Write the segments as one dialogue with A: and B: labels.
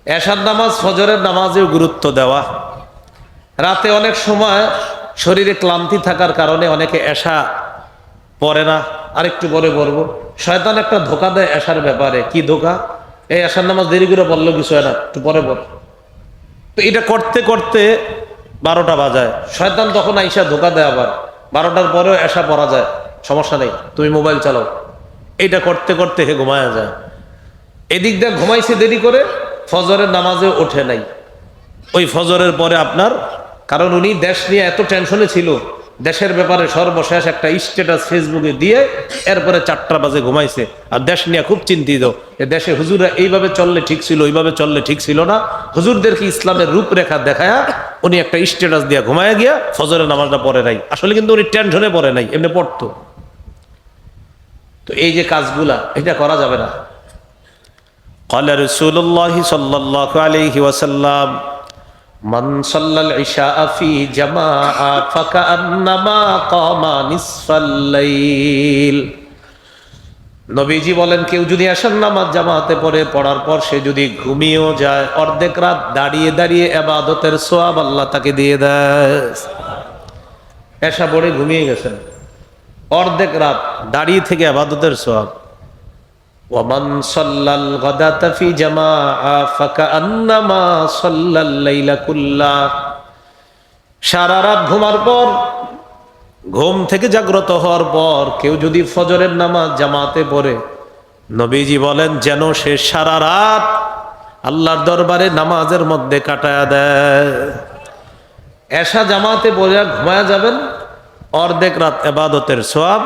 A: এশার নামাজ ফজরের নামাজেও গুরুত্ব দেওয়া। রাতে অনেক সময় শরীরে ক্লান্তি থাকার কারণে অনেকে এশা পড়ে না, আরেকটু পরে পড়বো। শয়তান একটা ধোকা দেয় এশার ব্যাপারে। কি ধোকা? এই এশার নামাজ দেরি করে বললো কিছু হয় না, একটু পরে পড়। তো এটা করতে করতে 12টা বাজায়। শয়তান তখন আইসা ধোকা দেয় আবার 12টার পরেও এশা পড়া যায়, সমস্যা নেই, তুমি মোবাইল চালাও। এটা করতে করতে হে ঘুমায়া যায়। এদিক দিয়ে ঘুমাইছে দেরি করে, ফজরের নামাজে ওঠে নাই। ওই ফজরের পরে আপনার, কারণ উনি দেশ নিয়ে এত টেনশনে ছিল, দেশের ব্যাপারে সর্বশেষ একটা স্ট্যাটাস ফেসবুকে দিয়ে এরপরে 4টা বাজে ঘুমাইছে। আর দেশ নিয়ে খুব চিন্তিত, এ দেশে হুজুরা এইভাবে চললে ঠিক ছিল, ওইভাবে চললে ঠিক ছিল না। হুজুরদেরকে ইসলামের রূপরেখা দেখায়া উনি একটা স্ট্যাটাস দিয়ে ঘুমায়া গিয়া ফজরের নামাজটা পড়ে নাই। আসলে কিন্তু উনি টেনশনে পড়ে নাই, এমনি পড়তো। তো এই যে কাজগুলা, এটা করা যাবে না। قال رسول الله صلى الله عليه وسلم من صلى العشاء في جماعة فكأنما قام نصف الليل। নবীজি বলেন, কেউ যদি এশার নামাজ জামাতে পড়ার পর সে যদি ঘুমিয়েও যায়, অর্ধেক রাত দাঁড়িয়ে দাঁড়িয়ে ইবাদতের সওয়াব আল্লাহ তাকে দিয়ে দেয়। এশা পড়ে ঘুমিয়ে গেছেন, অর্ধেক রাত দাঁড়িয়ে থেকে ইবাদতের সওয়াব। ওয়ামান সাল্লাল গাদাতা ফি জামাআ ফাকান্নামা সাল্লাল লাইলা কুল্লাহ। সারা রাত ঘুমার পর, ঘুম থেকে জাগ্রত হওয়ার পর কেউ যদি ফজরের নামাজ জামাতে পড়ে, নবীজি বলেন যেন সে সারা রাত আল্লাহর দরবারে নামাজের মধ্যে কাটায়া দেয়। এশা জামাতে পড়ে ঘুমায়া যাবেন, অর্ধেক রাত ইবাদতের সওয়াব।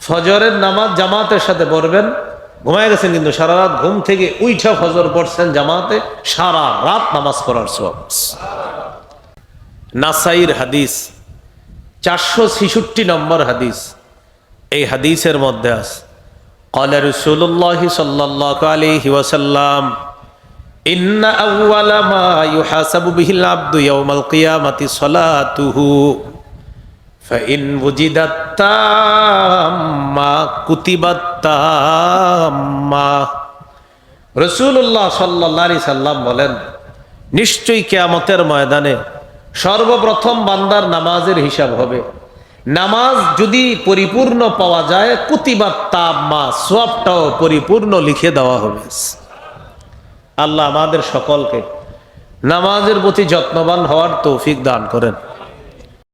A: ফজরের নামাজ জামাতের সাথে পড়বেন, ঘুমায় গেছেন কিন্তু সারা রাত ঘুম থেকে উইঠা ফজর পড়ছেন জামাতে, সারা রাত নামাজ পড়ার সওয়াব। নাসাইর হাদিস 466 নম্বর হাদিস। এই হাদিসের মধ্যে আছে, قال رسول الله صلى الله عليه وسلم إن أول ما يحاسب به العبد يوم القيامة صلاته فإن وجدت تامة كتبت تامة। রাসূলুল্লাহ সাল্লাল্লাহু আলাইহি সাল্লাম বলেন, নিশ্চয়ই কিয়ামতের ময়দানে সর্বপ্রথম বান্দার নামাজের হিসাব হবে। নামাজ যদি পরিপূর্ণ পাওয়া যায়, কুতিবাত তাম্মা, সওয়াবটাও পরিপূর্ণ লিখে দেওয়া হবে। আল্লাহ আমাদের সকলকে নামাজের প্রতি যত্নবান হওয়ার তৌফিক দান করেন।